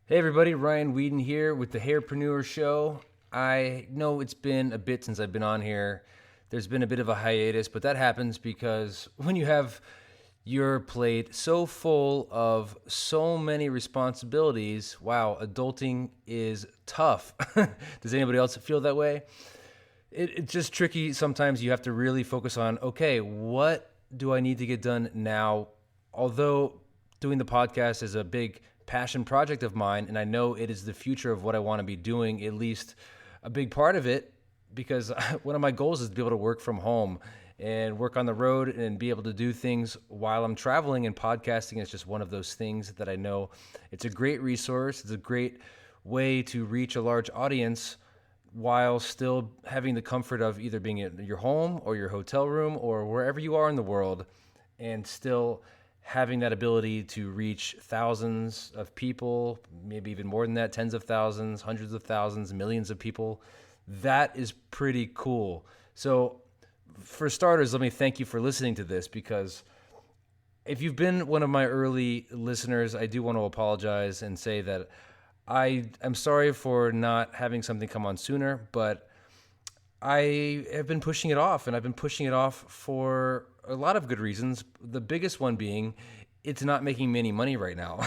Hey everybody, Ryan Whedon here with the Hairpreneur Show. I know it's been a bit since I've been on here. There's been a bit of a hiatus, but that happens because when you have your plate so full of so many responsibilities, wow, adulting is tough. Does anybody else feel that way? It's just tricky. Sometimes you have to really focus on, okay, what do I need to get done now? Although doing the podcast is a big passion project of mine, and I know it is the future of what I want to be doing, at least a big part of it, because one of my goals is to be able to work from home and work on the road and be able to do things while I'm traveling. And podcasting is just one of those things that I know it's a great resource. It's a great way to reach a large audience while still having the comfort of either being in your home or your hotel room or wherever you are in the world, and still having that ability to reach thousands of people, maybe even more than that, tens of thousands, hundreds of thousands, millions of people. That is pretty cool. So for starters, let me thank you for listening to this, because if you've been one of my early listeners, I do want to apologize and say that I'm sorry for not having something come on sooner, but I have been pushing it off, and I've been pushing it off for a lot of good reasons. The biggest one being it's not making me any money right now.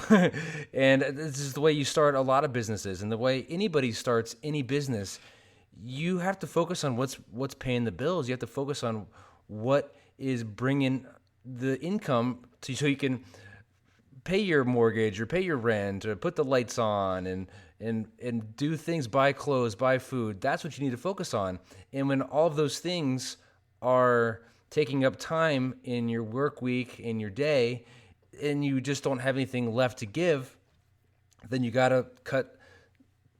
And this is the way you start a lot of businesses, and the way anybody starts any business. You have to focus on what's paying the bills. You have to focus on what is bringing the income so you can pay your mortgage or pay your rent or put the lights on and do things, buy clothes, buy food. That's what you need to focus on. And when all of those things are taking up time in your work week, in your day, and you just don't have anything left to give, then you got to cut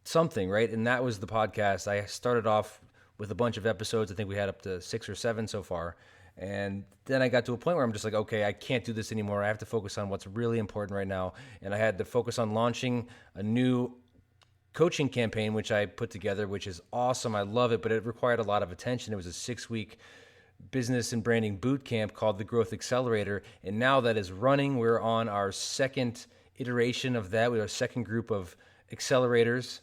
something, right? And that was the podcast. I started off with a bunch of episodes. I think we had up to 6 or 7 so far. And then I got to a point where I'm just like, okay, I can't do this anymore. I have to focus on what's really important right now. And I had to focus on launching a new coaching campaign, which I put together, which is awesome. I love it, but it required a lot of attention. It was a 6-week business and branding boot camp called the Growth Accelerator. And now that is running. We're on our second iteration of that. We have a second group of accelerators,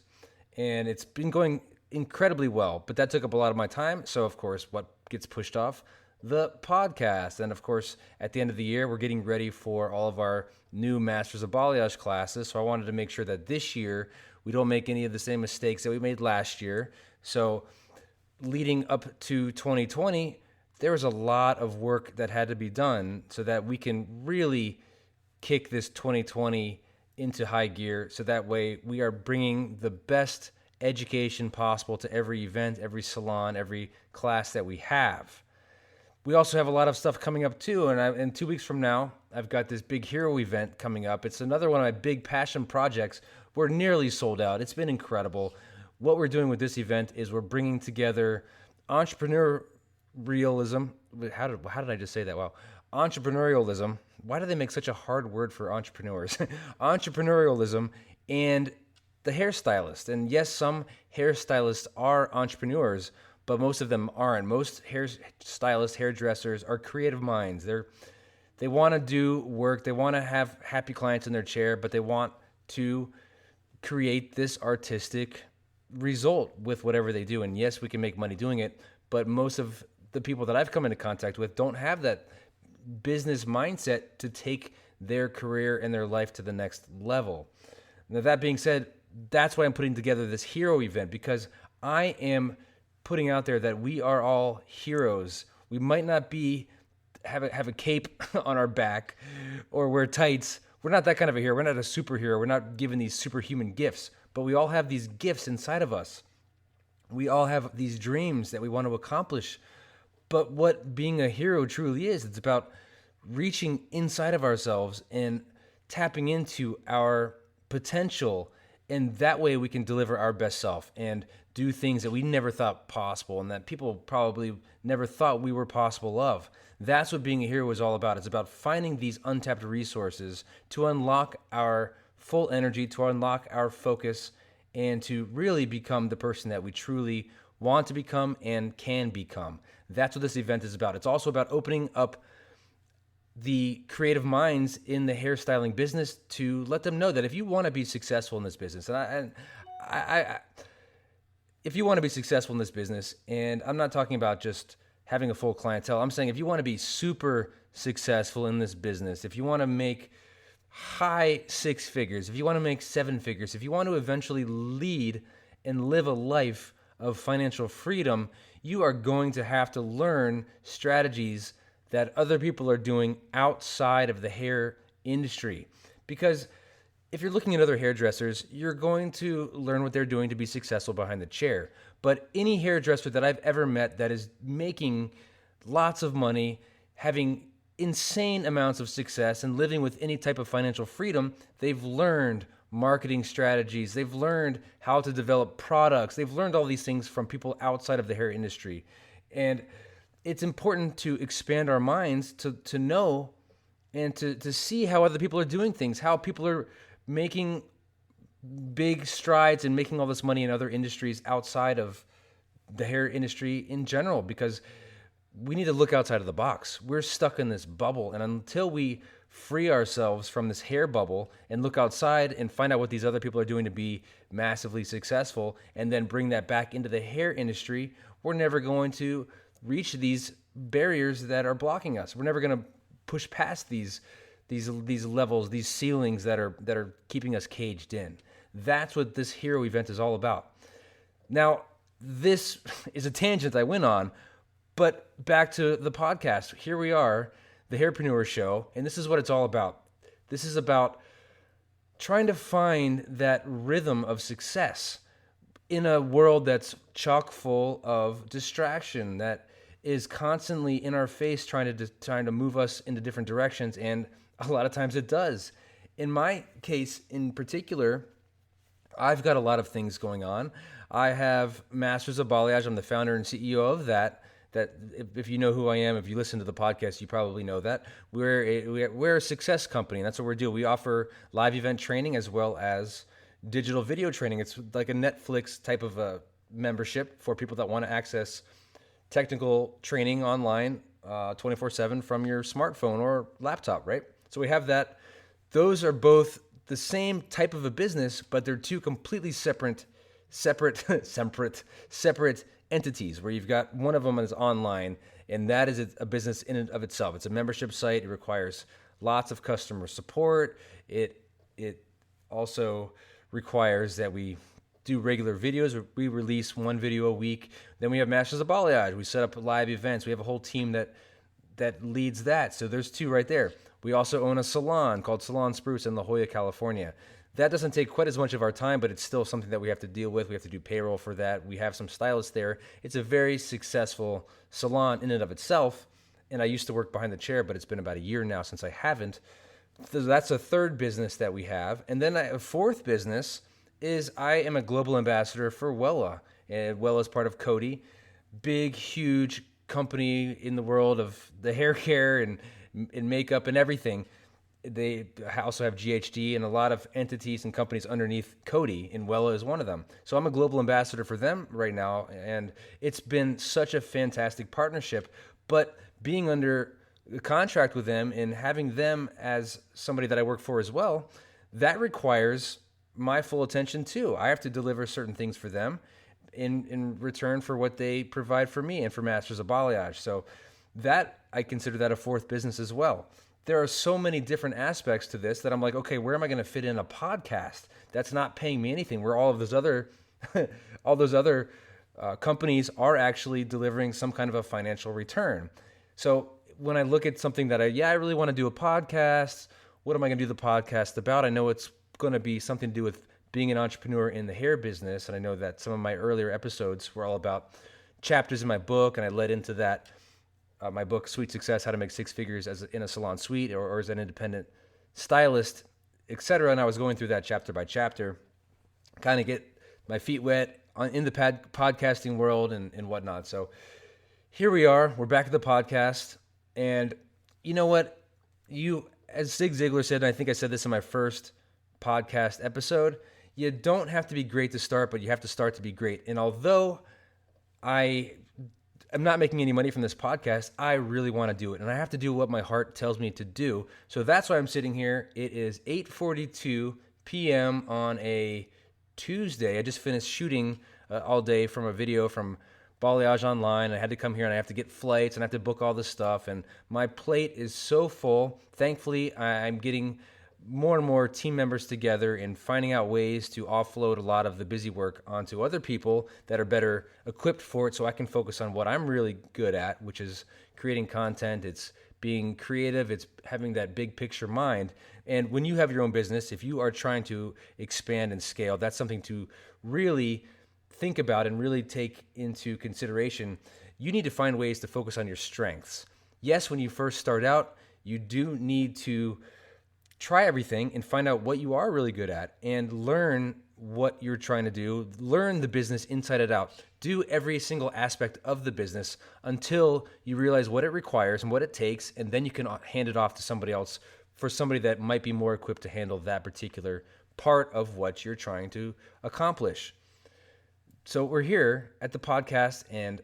and it's been going incredibly well. But that took up a lot of my time. So, of course, what gets pushed off? The podcast. And of course, at the end of the year, we're getting ready for all of our new Masters of Balayage classes. So I wanted to make sure that this year we don't make any of the same mistakes that we made last year. So leading up to 2020, there was a lot of work that had to be done so that we can really kick this 2020 into high gear. So that way we are bringing the best education possible to every event, every salon, every class that we have. We also have a lot of stuff coming up too, and in 2 weeks from now, I've got this big hero event coming up. It's another one of my big passion projects. We're nearly sold out. It's been incredible. What we're doing with this event is we're bringing together entrepreneurialism. How did I just say that? Wow. Entrepreneurialism. Why do they make such a hard word for entrepreneurs? Entrepreneurialism and the hairstylist. And yes, some hairstylists are entrepreneurs, but most of them aren't. Most hairstylists, hairdressers are creative minds. They want to do work. They want to have happy clients in their chair, but they want to create this artistic result with whatever they do. And yes, we can make money doing it, but most of the people that I've come into contact with don't have that business mindset to take their career and their life to the next level. Now, that being said, that's why I'm putting together this hero event, because I am putting out there that we are all heroes. We might not have a cape on our back or wear tights. We're not that kind of a hero. We're not a superhero. We're not given these superhuman gifts, but we all have these gifts inside of us. We all have these dreams that we want to accomplish. But what being a hero truly is, it's about reaching inside of ourselves and tapping into our potential, and that way we can deliver our best self and do things that we never thought possible and that people probably never thought we were possible of. That's what being a hero is all about. It's about finding these untapped resources to unlock our full energy, to unlock our focus, and to really become the person that we truly want to become and can become. That's what this event is about. It's also about opening up the creative minds in the hairstyling business to let them know that if you want to be successful in this business, if you want to be successful in this business, and I'm not talking about just having a full clientele, I'm saying if you want to be super successful in this business, if you want to make high six figures, if you want to make seven figures, if you want to eventually lead and live a life of financial freedom, you are going to have to learn strategies that other people are doing outside of the hair industry. Because if you're looking at other hairdressers, you're going to learn what they're doing to be successful behind the chair. But any hairdresser that I've ever met that is making lots of money, having insane amounts of success, and living with any type of financial freedom, they've learned marketing strategies. They've learned how to develop products. They've learned all these things from people outside of the hair industry. And it's important to expand our minds to know and to see how other people are doing things, how people are making big strides and making all this money in other industries outside of the hair industry in general, because we need to look outside of the box. We're stuck in this bubble, and until we free ourselves from this hair bubble and look outside and find out what these other people are doing to be massively successful and then bring that back into the hair industry, we're never going to reach these barriers that are blocking us. We're never going to push past these levels, these ceilings that are keeping us caged in. That's what this hero event is all about. Now, this is a tangent I went on, but back to the podcast. Here we are, the Hairpreneur Show, and this is what it's all about. This is about trying to find that rhythm of success in a world that's chock full of distraction, that is constantly in our face trying to move us into different directions, and a lot of times it does. In my case in particular, I've got a lot of things going on. I have Masters of Balayage. I'm the founder and CEO of that. That if you know who I am, if you listen to the podcast, you probably know that. We're a success company, and that's what we do. We offer live event training as well as digital video training. It's like a Netflix type of a membership for people that want to access technical training online 24/7 from your smartphone or laptop, right? So we have that. Those are both the same type of a business, but they're two completely separate entities, where you've got one of them is online, and that is a business in and of itself. It's a membership site. It requires lots of customer support. It also requires that we do regular videos. We release one video a week. Then we have Masters of Balayage. We set up live events. We have a whole team that leads that. So there's two right there. We also own a salon called Salon Spruce in La Jolla, California. That doesn't take quite as much of our time, but it's still something that we have to deal with. We have to do payroll for that. We have some stylists there. It's a very successful salon in and of itself. And I used to work behind the chair, but it's been about a year now since I haven't. So that's a third business that we have. And then a fourth business is I am a global ambassador for Wella. And Wella is part of Coty, big, huge company in the world of the hair care and makeup and everything. They also have GHD and a lot of entities and companies underneath Coty, and Wella is one of them. So I'm a global ambassador for them right now, and it's been such a fantastic partnership. But being under a contract with them and having them as somebody that I work for as well, that requires my full attention too. I have to deliver certain things for them in return for what they provide for me and for Masters of Balayage. So that, I consider that a fourth business as well. There are so many different aspects to this that I'm like, okay, where am I going to fit in a podcast that's not paying me anything, where all of those other companies are actually delivering some kind of a financial return? So when I look at something that I really want to do a podcast, what am I going to do the podcast about? I know it's going to be something to do with being an entrepreneur in the hair business, and I know that some of my earlier episodes were all about chapters in my book, and I led into that. My book, Sweet Success, How to Make Six Figures in a Salon Suite or as an independent stylist, etc. And I was going through that chapter by chapter, kind of get my feet wet in the podcasting world and whatnot. So here we are. We're back at the podcast. And you know what? As Zig Ziglar said, and I think I said this in my first podcast episode, you don't have to be great to start, but you have to start to be great. And although I I'm not making any money from this podcast. I really want to do it, and I have to do what my heart tells me to do. So that's why I'm sitting here. It is 8:42 p.m. on a Tuesday. I just finished shooting all day from a video from Balayage Online. I had to come here and I have to get flights and I have to book all this stuff. And my plate is so full. Thankfully, I'm getting more and more team members together and finding out ways to offload a lot of the busy work onto other people that are better equipped for it, so I can focus on what I'm really good at, which is creating content. It's being creative. It's having that big picture mind. And when you have your own business, if you are trying to expand and scale, that's something to really think about and really take into consideration. You need to find ways to focus on your strengths. Yes, when you first start out, you do need to try everything and find out what you are really good at and learn what you're trying to do. Learn the business inside and out. Do every single aspect of the business until you realize what it requires and what it takes, and then you can hand it off to somebody else, for somebody that might be more equipped to handle that particular part of what you're trying to accomplish. So we're here at the podcast, and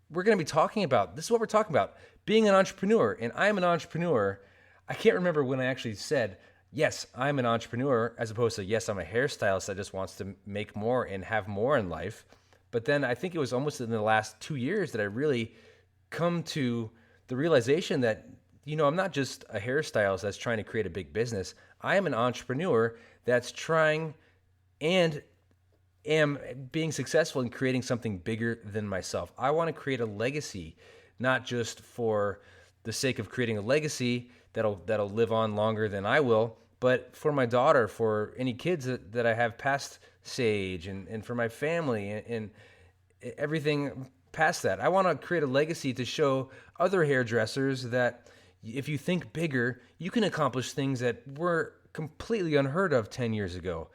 we're going to be talking about, this is what we're talking about, being an entrepreneur. And I'm an entrepreneur. I can't remember when I actually said, yes, I'm an entrepreneur, as opposed to, yes, I'm a hairstylist that just wants to make more and have more in life. But then I think it was almost in the last 2 years that I really come to the realization that, I'm not just a hairstylist that's trying to create a big business. I am an entrepreneur that's trying and am being successful in creating something bigger than myself. I want to create a legacy, not just for the sake of creating a legacy that'll live on longer than I will, but for my daughter, for any kids that I have past Sage, and for my family and everything past that. I want to create a legacy to show other hairdressers that if you think bigger, you can accomplish things that were completely unheard of 10 years ago.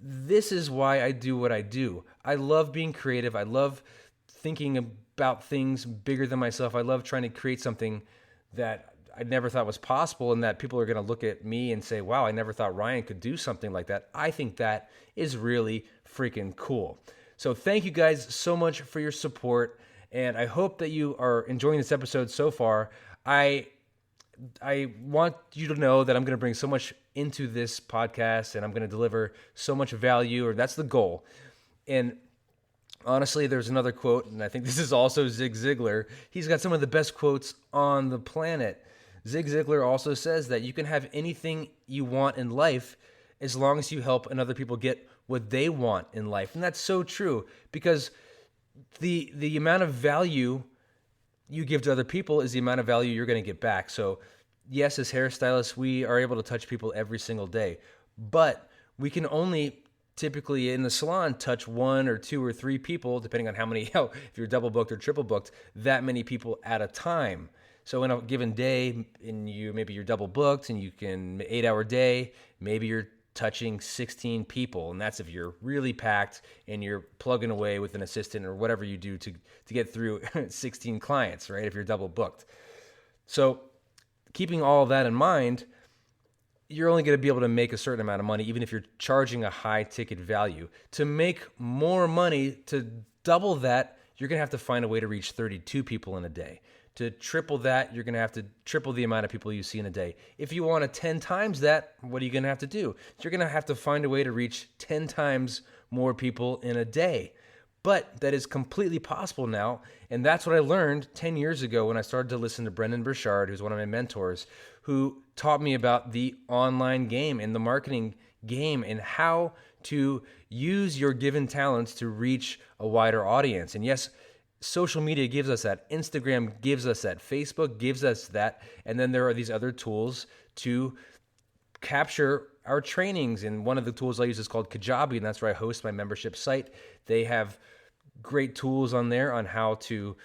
This is why I do what I do. I love being creative. I love thinking about things bigger than myself. I love trying to create something that I never thought was possible, and that people are going to look at me and say, wow, I never thought Ryan could do something like that. I think that is really freaking cool. So thank you guys so much for your support, and I hope that you are enjoying this episode so far. I want you to know that I'm going to bring so much into this podcast, and I'm going to deliver so much value, or that's the goal. And honestly, there's another quote, and I think this is also Zig Ziglar. He's got some of the best quotes on the planet. Zig Ziglar also says that you can have anything you want in life as long as you help other people get what they want in life. And that's so true, because the amount of value you give to other people is the amount of value you're going to get back. So yes, as hairstylists, we are able to touch people every single day, but we can only typically in the salon touch 1 or 2 or 3 people, depending on how many, if you're double booked or triple booked, that many people at a time. So in a given day, maybe you're double booked and you can 8-hour day, maybe you're touching 16 people, and that's if you're really packed and you're plugging away with an assistant or whatever you do to get through 16 clients, right? If you're double booked. So keeping all of that in mind, you're only going to be able to make a certain amount of money, even if you're charging a high ticket value. To make more money, to double that, you're going to have to find a way to reach 32 people in a day. To triple that, you're going to have to triple the amount of people you see in a day. If you want to 10 times that, what are you going to have to do? You're going to have to find a way to reach 10 times more people in a day. But that is completely possible now, and that's what I learned 10 years ago when I started to listen to Brendan Burchard, who's one of my mentors, who taught me about the online game and the marketing game and how to use your given talents to reach a wider audience. And yes, social media gives us that. Instagram gives us that. Facebook gives us that. And then there are these other tools to capture our trainings. And one of the tools I use is called Kajabi, and that's where I host my membership site. They have great tools on there on how to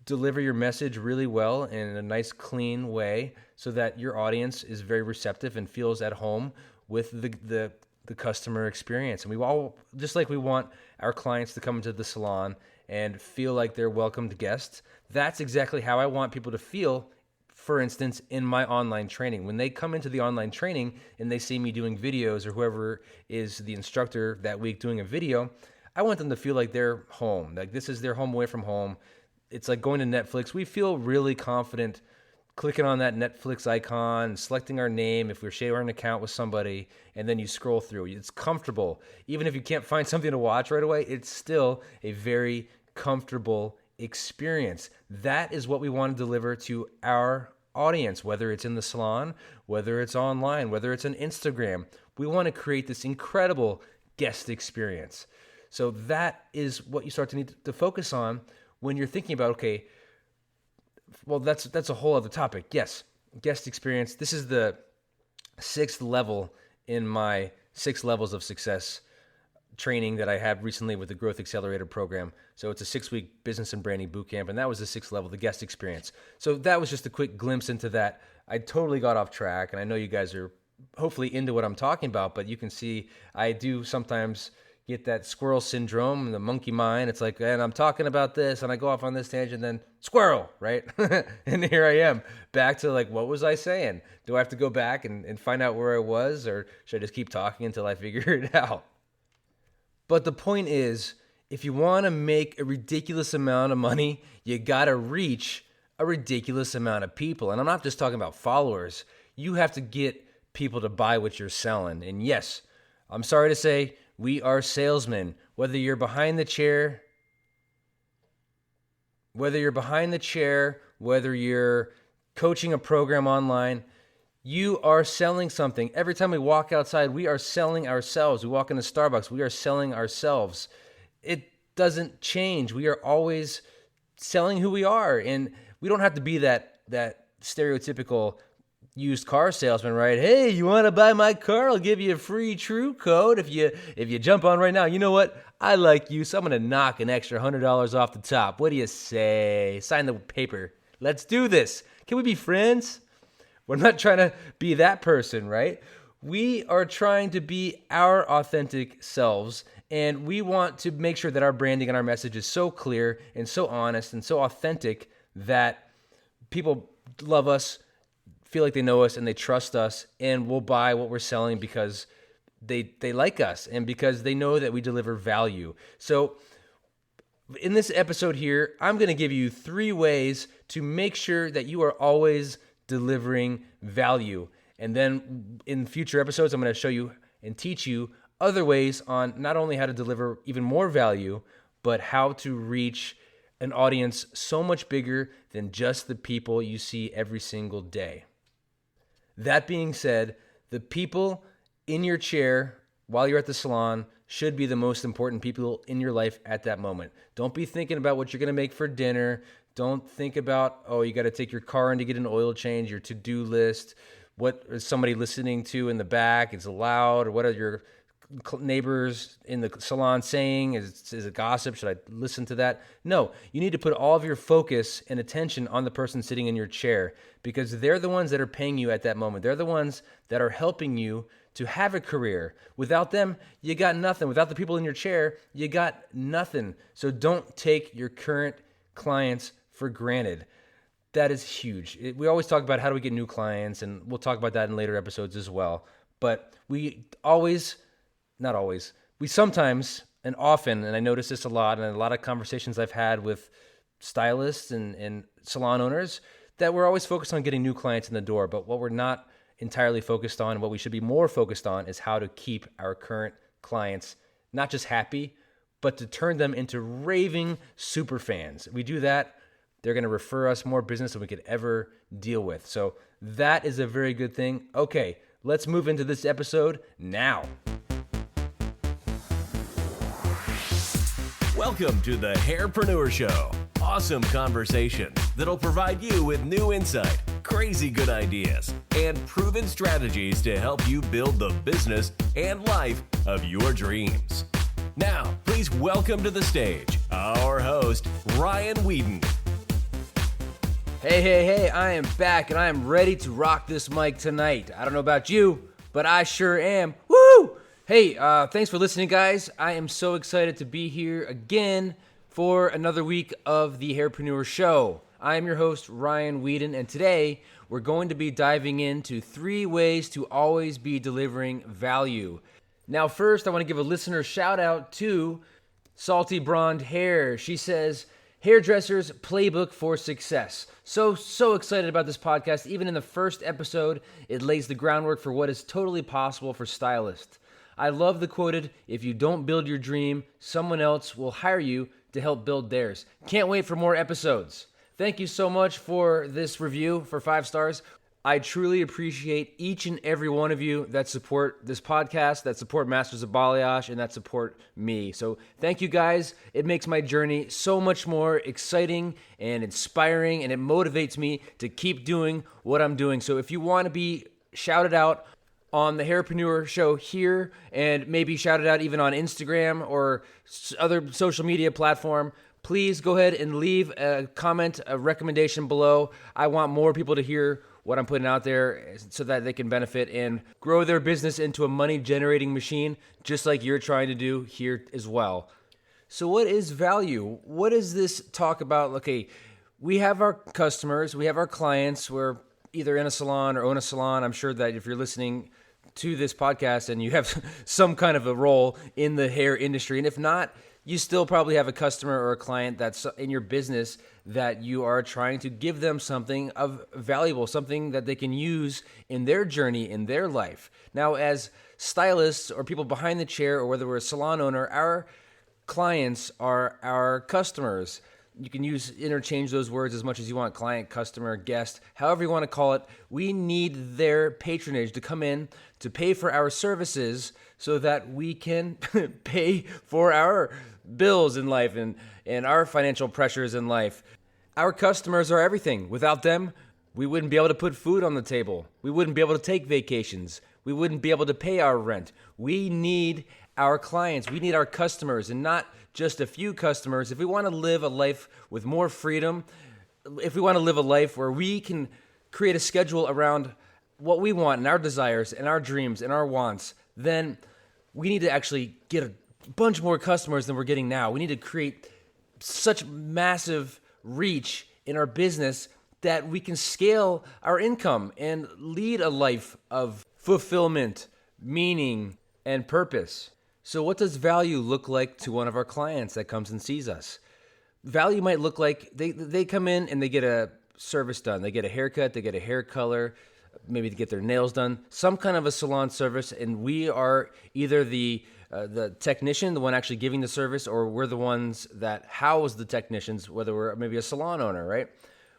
deliver your message really well in a nice, clean way so that your audience is very receptive and feels at home with the customer experience. And we all, just like we want our clients to come into the salon and feel like they're welcomed guests, that's exactly how I want people to feel, for instance, in my online training. When they come into the online training and they see me doing videos, or whoever is the instructor that week doing a video, I want them to feel like they're home, like this is their home away from home. it's like going to Netflix. We feel really confident clicking on that Netflix icon, selecting our name if we're sharing an account with somebody, and then you scroll through. It's comfortable. Even if you can't find something to watch right away, it's still a very comfortable experience. That is what we want to deliver to our audience, whether it's in the salon, whether it's online, whether it's on Instagram. We want to create this incredible guest experience. So that is what you start to need to focus on when you're thinking about, okay, well, that's a whole other topic. Yes, guest experience. This is the 6th level in my 6 levels of success training that I had recently with the Growth Accelerator program. So it's a 6-week business and branding bootcamp, and that was the 6th level, the guest experience. So that was just a quick glimpse into that. I totally got off track, and I know you guys are hopefully into what I'm talking about, but you can see I do sometimes get that squirrel syndrome and the monkey mind. It's like, and I'm talking about this, and I go off on this tangent, then squirrel, right? And here I am, back to like, what was I saying? Do I have to go back and find out where I was, or should I just keep talking until I figure it out? But the point is, if you want to make a ridiculous amount of money, you got to reach a ridiculous amount of people. And I'm not just talking about followers. You have to get people to buy what you're selling. And yes, I'm sorry to say, we are salesmen. Whether you're behind the chair, whether you're coaching a program online, you are selling something. Every time we walk outside, we are selling ourselves. We walk into Starbucks, we are selling ourselves. It doesn't change. We are always selling who we are. And we don't have to be that stereotypical used car salesman, right? Hey, you want to buy my car? I'll give you a free True code if you jump on right now. You know what? I like you, so I'm going to knock an extra $100 off the top. What do you say? Sign the paper. Let's do this. Can we be friends? We're not trying to be that person, right? We are trying to be our authentic selves, and we want to make sure that our branding and our message is so clear and so honest and so authentic that people love us, feel like they know us, and they trust us, and will buy what we're selling because they like us and because they know that we deliver value. So in this episode here, I'm going to give you 3 ways to make sure that you are always delivering value. And then in future episodes, I'm going to show you and teach you other ways on not only how to deliver even more value, but how to reach an audience so much bigger than just the people you see every single day. That being said, the people in your chair while you're at the salon should be the most important people in your life at that moment. Don't be thinking about what you're going to make for dinner. Don't think about, you got to take your car in to get an oil change, your to-do list, what is somebody listening to in the back, is it loud, or what are your neighbors in the salon saying? Is it gossip? Should I listen to that? No, you need to put all of your focus and attention on the person sitting in your chair, because they're the ones that are paying you at that moment. They're the ones that are helping you to have a career. Without them, you got nothing. Without the people in your chair, you got nothing. So don't take your current clients for granted. That is huge. We always talk about how do we get new clients, and we'll talk about that in later episodes as well. But we sometimes and often, and I notice this a lot, and a lot of conversations I've had with stylists and salon owners, that we're always focused on getting new clients in the door. But what we're not entirely focused on, what we should be more focused on, is how to keep our current clients not just happy, but to turn them into raving super fans. We do that, they're going to refer us more business than we could ever deal with. So that is a very good thing. Okay, let's move into this episode now. Welcome to the Hairpreneur Show. Awesome conversation that'll provide you with new insight, crazy good ideas, and proven strategies to help you build the business and life of your dreams. Now, please welcome to the stage our host, Ryan Whedon. Hey, I am back, and I am ready to rock this mic tonight. I don't know about you, but I sure am. Woo! Hey, thanks for listening, guys. I am so excited to be here again for another week of the Hairpreneur Show. I am your host, Ryan Whedon, and today we're going to be diving into 3 ways to always be delivering value. Now, first, I want to give a listener shout out to Salty Blonde Hair. She says, Hairdresser's Playbook for Success. So excited about this podcast. Even in the first episode, it lays the groundwork for what is totally possible for stylists. I love the quoted, if you don't build your dream, someone else will hire you to help build theirs. Can't wait for more episodes. Thank you so much for this review for 5 stars. I truly appreciate each and every one of you that support this podcast, that support Masters of Balayage, and that support me. So thank you guys. It makes my journey so much more exciting and inspiring, and it motivates me to keep doing what I'm doing. So if you want to be shouted out on the Hairpreneur Show here, and maybe shouted out even on Instagram or other social media platform, please go ahead and leave a comment, a recommendation below. I want more people to hear what I'm putting out there so that they can benefit and grow their business into a money-generating machine, just like you're trying to do here as well. So what is value? What is this talk about? Okay, we have our customers, we have our clients. We're either in a salon or own a salon. I'm sure that if you're listening to this podcast and you have some kind of a role in the hair industry, and if not, you still probably have a customer or a client that's in your business that you are trying to give them something of valuable, something that they can use in their journey, in their life. Now, as stylists or people behind the chair, or whether we're a salon owner, our clients are our customers. You can interchange those words as much as you want: client, customer, guest, however you want to call it. We need their patronage to come in to pay for our services so that we can pay for our bills in life and our financial pressures in life. Our customers are everything. Without them, we wouldn't be able to put food on the table. We wouldn't be able to take vacations. We wouldn't be able to pay our rent. We need our clients. We need our customers, and not just a few customers. If we want to live a life with more freedom, if we want to live a life where we can create a schedule around what we want and our desires and our dreams and our wants, then we need to actually get a bunch more customers than we're getting now. We need to create such massive reach in our business that we can scale our income and lead a life of fulfillment, meaning, and purpose. So what does value look like to one of our clients that comes and sees us? Value might look like they come in and they get a service done. They get a haircut, they get a hair color, maybe to get their nails done, some kind of a salon service, and we are either the technician, the one actually giving the service, or we're the ones that house the technicians, whether we're maybe a salon owner, right?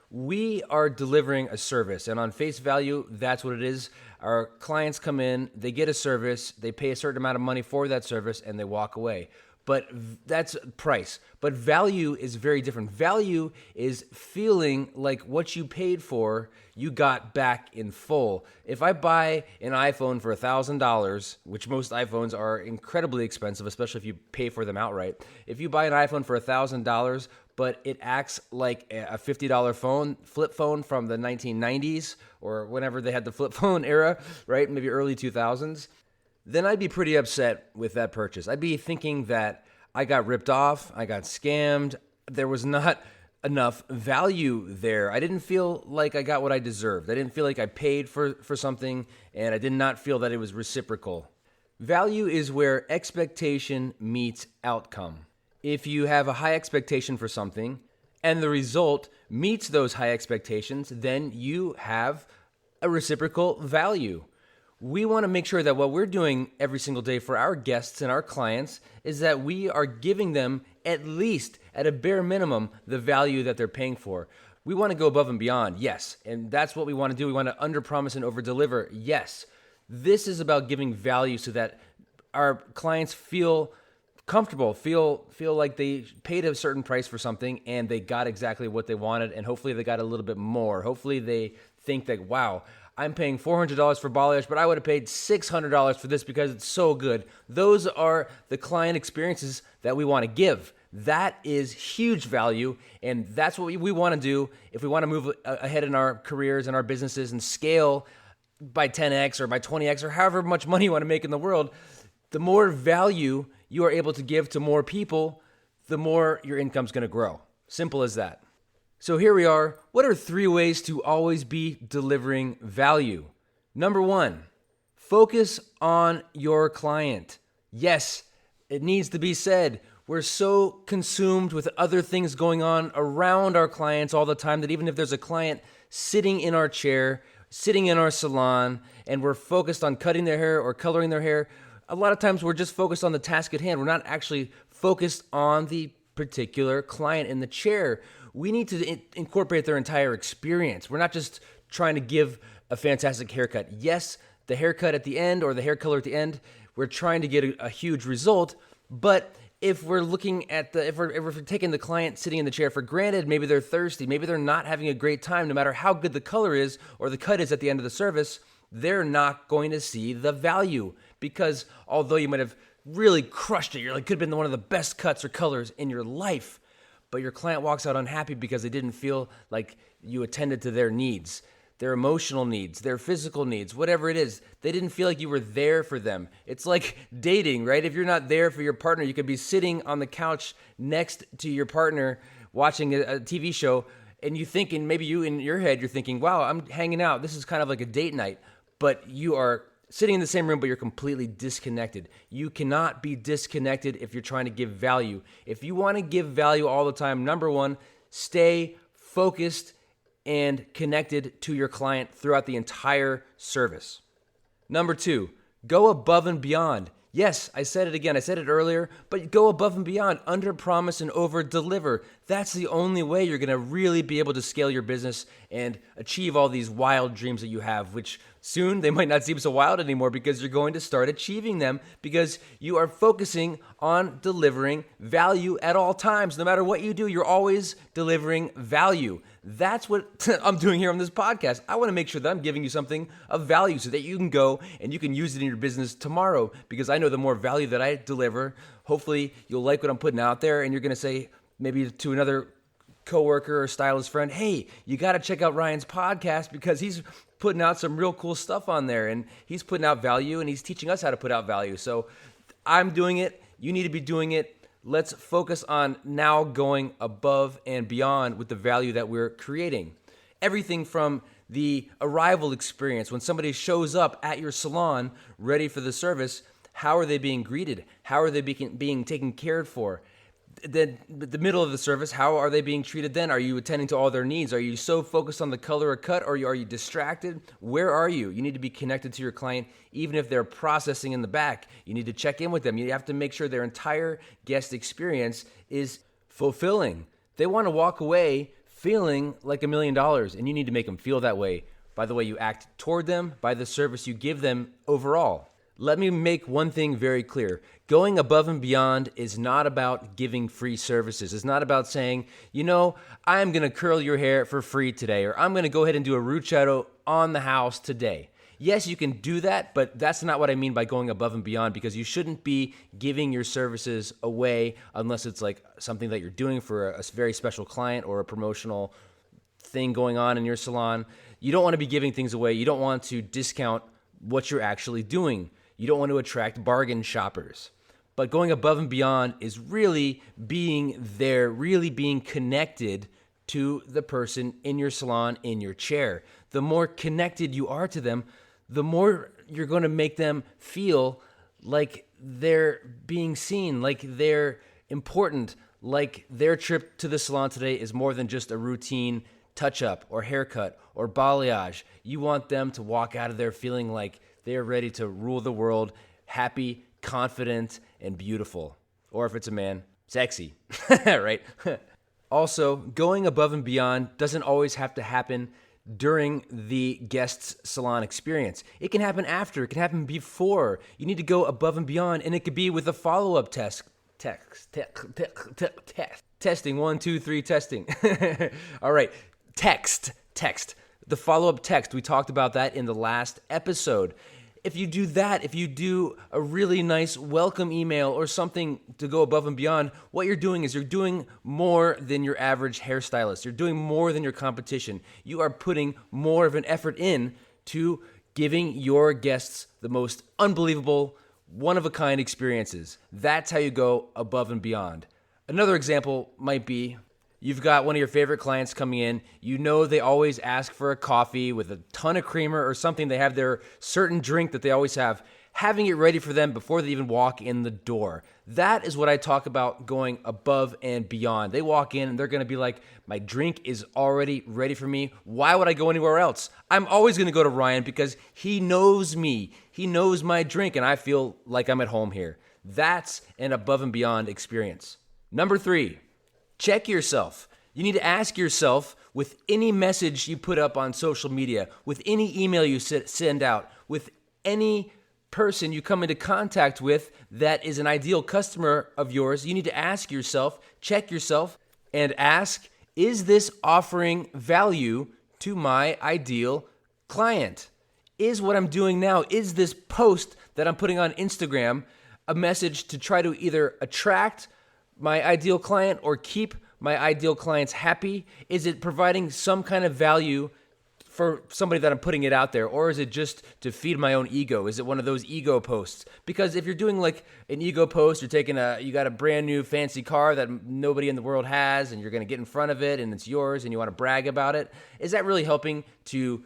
We are delivering a service, and on face value, that's what it is. Our clients come in, they get a service, they pay a certain amount of money for that service, and they walk away. But that's price. But value is very different. Value is feeling like what you paid for, you got back in full. If I buy an iPhone for $1,000, which most iPhones are incredibly expensive, especially if you pay for them outright. If you buy an iPhone for $1,000, but it acts like a $50 phone, flip phone from the 1990s, or whenever they had the flip phone era, right? Maybe early 2000s. Then I'd be pretty upset with that purchase. I'd be thinking that I got ripped off, I got scammed, there was not enough value there. I didn't feel like I got what I deserved. I didn't feel like I paid for something, and I did not feel that it was reciprocal. Value is where expectation meets outcome. If you have a high expectation for something, and the result meets those high expectations, then you have a reciprocal value. We want to make sure that what we're doing every single day for our guests and our clients is that we are giving them, at least at a bare minimum, the value that they're paying for. We want to go above and beyond, yes, and that's what we want to do. We want to underpromise and overdeliver, yes. This is about giving value so that our clients feel comfortable, feel like they paid a certain price for something and they got exactly what they wanted, and hopefully they got a little bit more. Hopefully they think that, wow, I'm paying $400 for balayage, but I would have paid $600 for this because it's so good. Those are the client experiences that we want to give. That is huge value, and that's what we want to do if we want to move ahead in our careers and our businesses and scale by 10x or by 20x or however much money you want to make in the world. The more value you are able to give to more people, the more your income's going to grow. Simple as that. So here we are. What are 3 ways to always be delivering value? Number 1, focus on your client. Yes, it needs to be said. We're so consumed with other things going on around our clients all the time that even if there's a client sitting in our chair, sitting in our salon, and we're focused on cutting their hair or coloring their hair, a lot of times we're just focused on the task at hand. We're not actually focused on the particular client in the chair. We need to incorporate their entire experience. We're not just trying to give a fantastic haircut. Yes, the haircut at the end or the hair color at the end, we're trying to get a huge result, but if we're looking at if we're taking the client sitting in the chair for granted, maybe they're thirsty, maybe they're not having a great time, no matter how good the color is or the cut is at the end of the service, they're not going to see the value, because although you might have really crushed it, could have been one of the best cuts or colors in your life, but your client walks out unhappy because they didn't feel like you attended to their needs, their emotional needs, their physical needs, whatever it is. They didn't feel like you were there for them. It's like dating, right? If you're not there for your partner, you could be sitting on the couch next to your partner watching a TV show, and you thinking, maybe you in your head, you're thinking, wow, I'm hanging out. This is kind of like a date night, but you are sitting in the same room, but you're completely disconnected. You cannot be disconnected if you're trying to give value. If you want to give value all the time, number one, stay focused and connected to your client throughout the entire service. Number two, go above and beyond. Yes, I said it again. I said it earlier, but go above and beyond. Under promise and over deliver. That's the only way you're going to really be able to scale your business and achieve all these wild dreams that you have, which soon they might not seem so wild anymore because you're going to start achieving them because you are focusing on delivering value at all times. No matter what you do, you're always delivering value. That's what I'm doing here on this podcast. I want to make sure that I'm giving you something of value so that you can go and you can use it in your business tomorrow, because I know the more value that I deliver, hopefully you'll like what I'm putting out there, and you're going to say maybe to another coworker or stylist friend, hey, you got to check out Ryan's podcast because he's putting out some real cool stuff on there, and he's putting out value, and he's teaching us how to put out value. So I'm doing it. You need to be doing it. Let's focus on now going above and beyond with the value that we're creating. Everything from the arrival experience, when somebody shows up at your salon ready for the service, how are they being greeted? How are they being taken care for? Then the middle of the service, how are they being treated then? Are you attending to all their needs? Are you so focused on the color or cut, or are you distracted? Where are you? You need to be connected to your client, even if they're processing in the back. You need to check in with them. You have to make sure their entire guest experience is fulfilling. They want to walk away feeling like $1 million, and you need to make them feel that way by the way you act toward them, by the service you give them overall. Let me make one thing very clear. Going above and beyond is not about giving free services. It's not about saying, I'm going to curl your hair for free today, or I'm going to go ahead and do a root shadow on the house today. Yes, you can do that, but that's not what I mean by going above and beyond, because you shouldn't be giving your services away unless it's like something that you're doing for a very special client or a promotional thing going on in your salon. You don't want to be giving things away. You don't want to discount what you're actually doing. You don't want to attract bargain shoppers. But going above and beyond is really being there, really being connected to the person in your salon, in your chair. The more connected you are to them, the more you're going to make them feel like they're being seen, like they're important, like their trip to the salon today is more than just a routine touch-up or haircut or balayage. You want them to walk out of there feeling like they're ready to rule the world, happy, confident, and beautiful. Or if it's a man, sexy, right? Also, going above and beyond doesn't always have to happen during the guest's salon experience. It can happen after, it can happen before. You need to go above and beyond, and it could be with a follow-up test. Testing, 1, 2, 3, testing. All right, text. The follow-up text, we talked about that in the last episode. If you do that, if you do a really nice welcome email or something to go above and beyond, what you're doing is you're doing more than your average hairstylist. You're doing more than your competition. You are putting more of an effort in to giving your guests the most unbelievable, one-of-a-kind experiences. That's how you go above and beyond. Another example might be, you've got one of your favorite clients coming in. You know they always ask for a coffee with a ton of creamer or something. They have their certain drink that they always have. having it ready for them before they even walk in the door. That is what I talk about, going above and beyond. They walk in and they're going to be like, my drink is already ready for me. Why would I go anywhere else? I'm always going to go to Ryan because he knows me. He knows my drink and I feel like I'm at home here. That's an above and beyond experience. Number 3, check yourself. You need to ask yourself, with any message you put up on social media, with any email you send out, with any person you come into contact with that is an ideal customer of yours, you need to ask yourself, check yourself, and ask, is this offering value to my ideal client? Is what I'm doing now, is this post that I'm putting on Instagram a message to try to either attract my ideal client or keep my ideal clients happy? Is it providing some kind of value for somebody that I'm putting it out there? Or is it just to feed my own ego? Is it one of those ego posts? Because if you're doing like an ego post, you got a brand new fancy car that nobody in the world has, and you're going to get in front of it and it's yours and you want to brag about it. Is that really helping to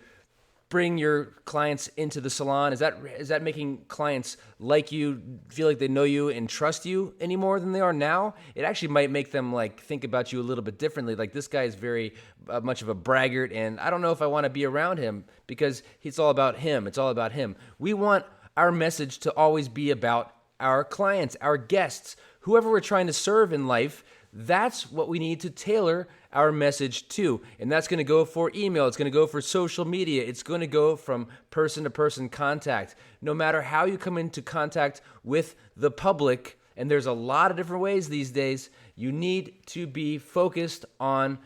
bring your clients into the salon? Is that making clients like you, feel like they know you and trust you any more than they are now? It actually might make them like think about you a little bit differently. Like, this guy is very much of a braggart, and I don't know if I want to be around him because it's all about him. It's all about him. We want our message to always be about our clients, our guests, whoever we're trying to serve in life. That's what we need to tailor our message to. And that's going to go for email. It's going to go for social media. It's going to go from person-to-person contact. No matter how you come into contact with the public, and there's a lot of different ways these days, you need to be focused on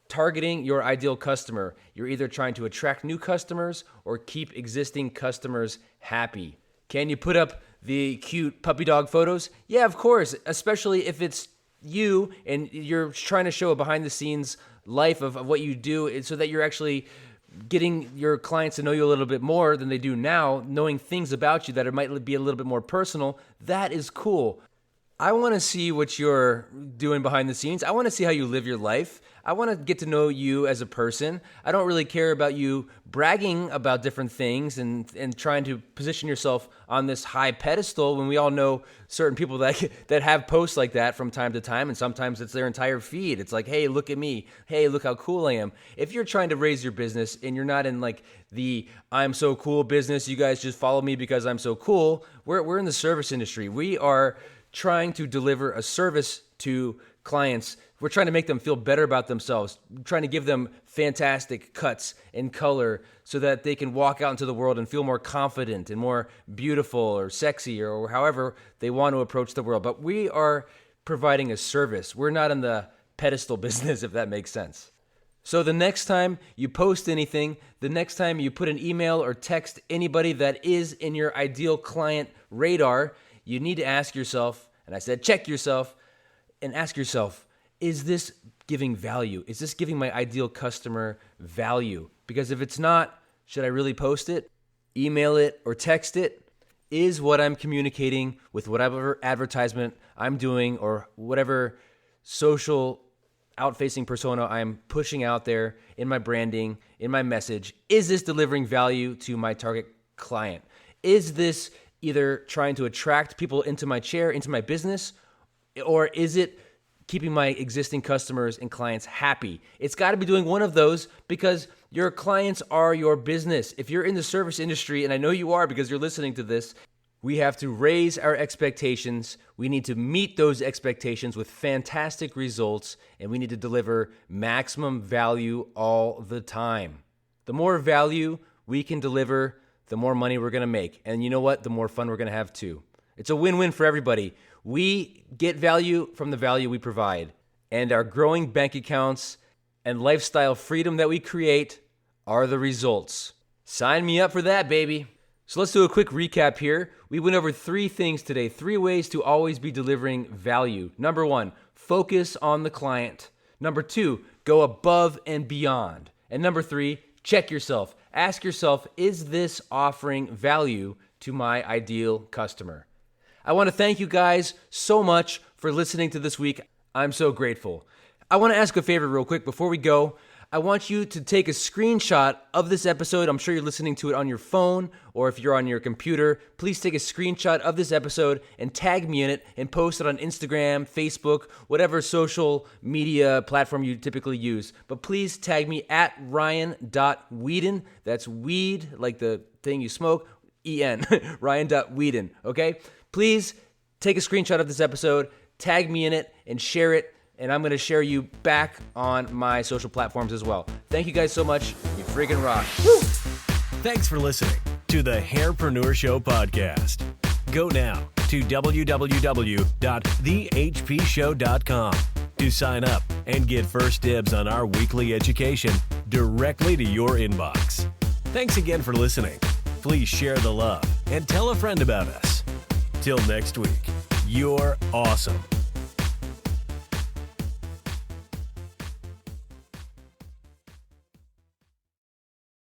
targeting your ideal customer. You're either trying to attract new customers or keep existing customers happy. Can you put up the cute puppy dog photos? Yeah, of course, especially if it's you and you're trying to show a behind the scenes life of what you do, so that you're actually getting your clients to know you a little bit more than they do now, knowing things about you that it might be a little bit more personal. That is cool. I want to see what you're doing behind the scenes. I want to see how you live your life. I want to get to know you as a person. I don't really care about you bragging about different things and trying to position yourself on this high pedestal, when we all know certain people that have posts like that from time to time, and sometimes it's their entire feed. It's like, hey, look at me. Hey, look how cool I am. If you're trying to raise your business and you're not in like the I'm so cool business, you guys just follow me because I'm so cool. We're in the service industry. We are trying to deliver a service to clients. We're trying to make them feel better about themselves, trying to give them fantastic cuts and color so that they can walk out into the world and feel more confident and more beautiful or sexy or however they want to approach the world. But we are providing a service. We're not in the pedestal business, if that makes sense. So the next time you post anything, the next time you put an email or text anybody that is in your ideal client radar, you need to ask yourself, and I said check yourself, and ask yourself, is this giving value? Is this giving my ideal customer value? Because if it's not, should I really post it, email it, or text it? Is what I'm communicating with whatever advertisement I'm doing or whatever social out-facing persona I'm pushing out there in my branding, in my message, is this delivering value to my target client? Is this either trying to attract people into my chair, into my business, or is it keeping my existing customers and clients happy? It's got to be doing one of those, because your clients are your business. If you're in the service industry, and I know you are because you're listening to this, we have to raise our expectations. We need to meet those expectations with fantastic results, and we need to deliver maximum value all the time. The more value we can deliver, the more money we're going to make. And you know what? The more fun we're going to have too. It's a win-win for everybody. We get value from the value we provide, and our growing bank accounts and lifestyle freedom that we create are the results. Sign me up for that, baby. So let's do a quick recap here. We went over 3 things today, 3 ways to always be delivering value. Number 1, focus on the client. Number 2, go above and beyond. And number 3, check yourself. Ask yourself, is this offering value to my ideal customer? I want to thank you guys so much for listening to this week. I'm so grateful. I want to ask a favor real quick before we go. I want you to take a screenshot of this episode. I'm sure you're listening to it on your phone, or if you're on your computer, please take a screenshot of this episode and tag me in it and post it on Instagram, Facebook, whatever social media platform you typically use. But please tag me at Ryan.Weeden. That's weed, like the thing you smoke, E-N, Ryan.Weeden, okay? Please take a screenshot of this episode, tag me in it, and share it. And I'm going to share you back on my social platforms as well. Thank you guys so much. You freaking rock. Woo! Thanks for listening to the Hairpreneur Show podcast. Go now to www.thehpshow.com to sign up and get first dibs on our weekly education directly to your inbox. Thanks again for listening. Please share the love and tell a friend about us. Till next week, you're awesome.